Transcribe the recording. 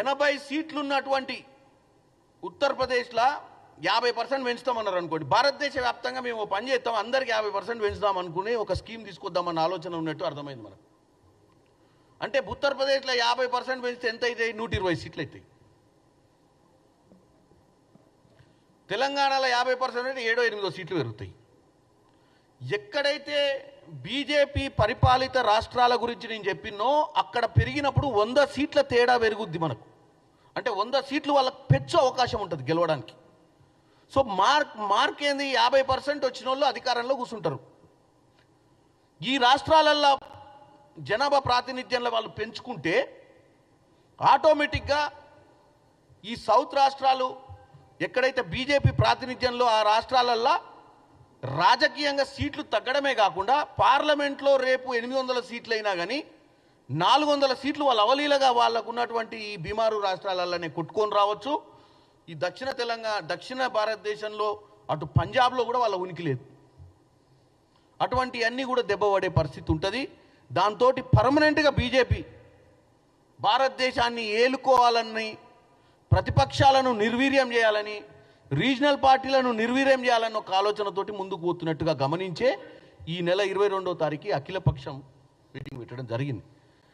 80 సీట్లు ఉన్నటువంటి ఉత్తరప్రదేశ్లో 50% పెంచుతామన్నారు అనుకోండి. భారతదేశ వ్యాప్తంగా మేము పని చేస్తాం, అందరికి 50% పెంచుదాం అనుకుని ఒక స్కీమ్ తీసుకొద్దామన్న ఆలోచన ఉన్నట్టు అర్థమైంది మనకు. అంటే ఉత్తరప్రదేశ్లో 50% పెంచితే ఎంత అవుతాయి? 120 సీట్లు అవుతాయి. తెలంగాణలో 50% అంటే 7-8 సీట్లు పెరుగుతాయి. ఎక్కడైతే బీజేపీ పరిపాలిత రాష్ట్రాల గురించి నేను చెప్పినో అక్కడ పెరిగినప్పుడు 100 సీట్ల తేడా పెరుగుద్ది మనకు. అంటే 100 సీట్లు వాళ్ళకి పెంచే అవకాశం ఉంటుంది గెలవడానికి. సో మార్క్ ఏంది? 50% వచ్చిన వాళ్ళు అధికారంలో కూర్చుంటారు. ఈ రాష్ట్రాలల్లో జనాభా ప్రాతినిధ్యంలో వాళ్ళు పెంచుకుంటే ఆటోమేటిక్గా ఈ సౌత్ రాష్ట్రాలు ఎక్కడైతే బీజేపీ ప్రాతినిధ్యంలో ఆ రాష్ట్రాలల్లో రాజకీయంగా సీట్లు తగ్గడమే కాకుండా పార్లమెంట్లో రేపు 800 సీట్లు అయినా కానీ 400 సీట్లు వాళ్ళు అవలీలగా వాళ్ళకు ఉన్నటువంటి ఈ బీమారు రాష్ట్రాలలోనే కొట్టుకొని రావచ్చు. ఈ దక్షిణ భారతదేశంలో అటు పంజాబ్లో కూడా వాళ్ళ ఉనికి లేదు. అటువంటి అన్నీ కూడా దెబ్బపడే పరిస్థితి ఉంటుంది. దాంతో పర్మనెంట్గా బీజేపీ భారతదేశాన్ని ఏలుకోవాలని, ప్రతిపక్షాలను నిర్వీర్యం చేయాలని, రీజనల్ పార్టీలను నిర్వీర్యం చేయాలన్న ఒక ఆలోచనతోటి ముందుకు పోతున్నట్టుగా గమనించే ఈ నెల 22వ తారీఖు అఖిలపక్షం మీటింగ్ పెట్టడం జరిగింది.